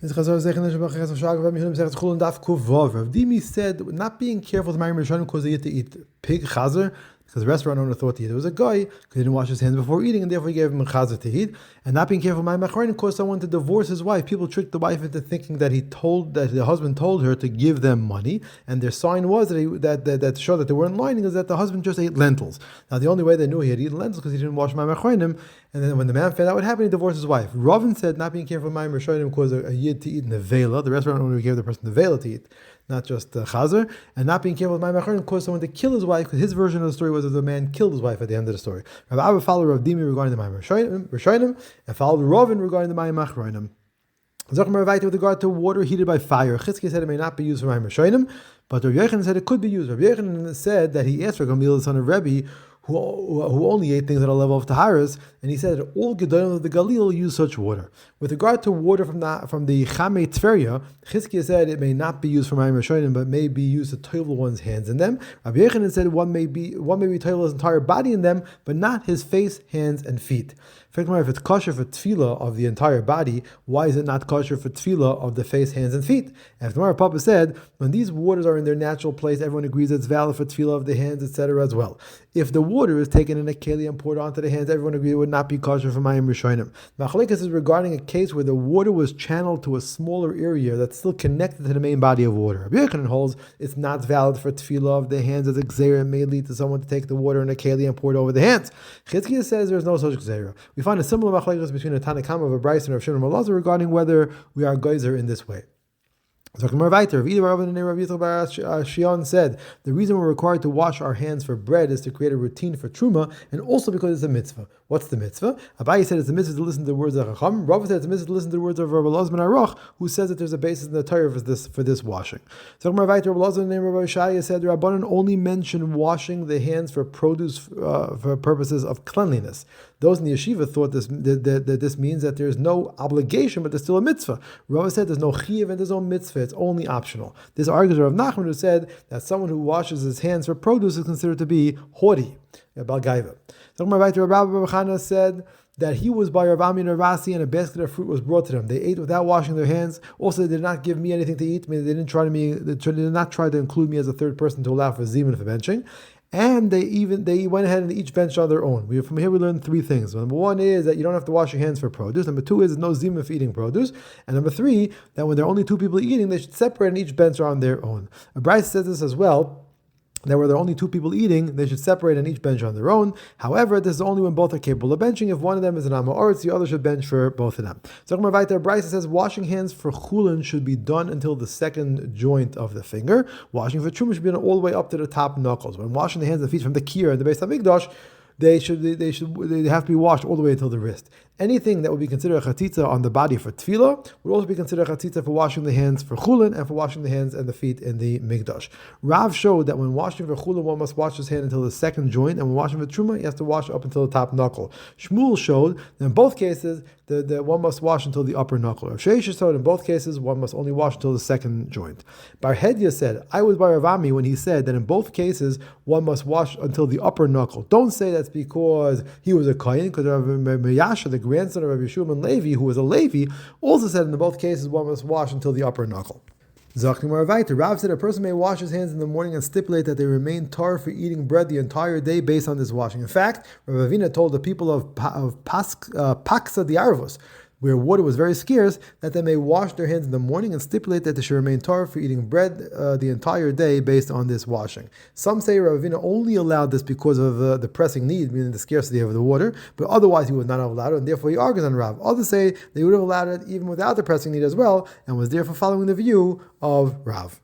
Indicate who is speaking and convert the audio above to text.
Speaker 1: Chullin Daf Dimi said not being careful with Marim Rishonim caused he to eat pig chazer, because the restaurant owner thought he was a guy because he didn't wash his hands before eating, and therefore he gave him a chazer to eat. And not being careful with Marim Achronim caused someone to divorce his wife. People tricked the wife into thinking that the husband told her to give them money, and their sign was that to show that they weren't lying is that the husband just ate lentils. Now the only way they knew he had eaten lentils because he didn't wash Marim Achronim, and then when the man found out what happened, he divorced his wife. Ravin said not being careful with Marim Rishonim caused a yid to eat nevela. The restaurant owner gave the person nevela to eat, not just chazer, and not being careful with Marim Achronim caused someone to kill his wife, because his version of the story was that the man killed his wife at the end of the story. Rav Abba followed Rav Dimi regarding the Marim Rishonim, and followed Ravin regarding the Marim Achronim. With regard to water heated by fire, Chizkiah said it may not be used for Marim Rishonim, but Rav Yochanan said it could be used. Rav Yochanan said that he asked for Gamliel, the son of Rebbe, who only ate things at a level of taharas, and he said that all Gedolim of the Galil use such water. With regard to water from the Chamei Tveria, Chizkiah said it may not be used for Marim Rishonim, but may be used to toivel one's hands in them. Rabbi Yochanan said one may be toivel his entire body in them, but not his face, hands, and feet. If it's kosher for tefillah of the entire body, why is it not kosher for tefillah of the face, hands, and feet? As the Gemara Papa said, when these waters are in their natural place, everyone agrees it's valid for tefillah of the hands, etc. as well. If the water is taken in a keli and poured onto the hands, everyone agrees it would not be kosher for Marim Rishonim. Machlekes is regarding a case where the water was channeled to a smaller area that's still connected to the main body of water. Rabbi Yochanan holds it's not valid for tefillah of the hands, as a gzeira may lead to someone to take the water in a keli and pour it over the hands. Chizkiah says there's no such gzeira. We find a similar machlekes between a Tanakama of a Bryce and Rav Shimon Malazar regarding whether we are geyser in this way. So Shion said the reason we're required to wash our hands for bread is to create a routine for truma, and also because it's a mitzvah. What's the mitzvah? Abayi said it's a mitzvah to listen to the words of Chacham. Rav said it's a mitzvah to listen to the words of Rabbi Elazar ben Aruch, who says that there's a basis in the Torah for this washing. So Rabbi Elazar and Rabbi Shaya said the Rabbanan only mention washing the hands for produce for purposes of cleanliness. Those in the yeshiva thought that this means that there's no obligation, but there's still a mitzvah. Rava said there's no chiyuv and there's no mitzvah; it's only optional. This argues Rav Nachman, who said that someone who washes his hands for produce is considered to be haughty, balgaiva. So Rabbi Chana said that he was by Rav Ami and Ravasi, and a basket of fruit was brought to them. They ate without washing their hands. Also, they did not give me anything to eat. They did not try to include me as a third person to allow for zeman for benching. And they went ahead and each benched on their own. From here we learn three things. Number one is that you don't have to wash your hands for produce. Number two is there's no zima for eating produce. And number three, that when there are only two people eating, they should separate and each bench on their own. Bryce says this as well, that where there are only two people eating, they should separate and each bench on their own. However, this is only when both are capable of benching. If one of them is an Amma Oretz, the other should bench for both of them. So Bryce says washing hands for Chullin should be done until the second joint of the finger. Washing for Truma should be done all the way up to the top knuckles. When washing the hands and feet from the kir and the Beis HaMikdash, they have to be washed all the way until the wrist. Anything that would be considered a chatzitza on the body for tefillah would also be considered a chatzitza for washing the hands for chulin and for washing the hands and the feet in the mikdash. Rav showed that when washing for chulin, one must wash his hand until the second joint, and when washing for truma, he has to wash up until the top knuckle. Shmuel showed that in both cases, the one must wash until the upper knuckle. Rav Sheshes showed in both cases, one must only wash until the second joint. Bar Hedya said, I was by Rav Ami when he said that in both cases, one must wash until the upper knuckle. Don't say that's because he was a kohen, because Rav Meyasha, the grandson of Rabbi Yeshua ben Levi, who was a Levi, also said in both cases one must wash until the upper knuckle. Rav said a person may wash his hands in the morning and stipulate that they remain tar for eating bread the entire day based on this washing. In fact, Rav Avina told the people of Paksa the Arvos, where water was very scarce, that they may wash their hands in the morning and stipulate that they should remain tar for eating bread the entire day based on this washing. Some say Rav Avina only allowed this because of the pressing need, meaning the scarcity of the water, but otherwise he would not have allowed it, and therefore he argues on Rav. Others say they would have allowed it even without the pressing need as well, and was therefore following the view of Rav.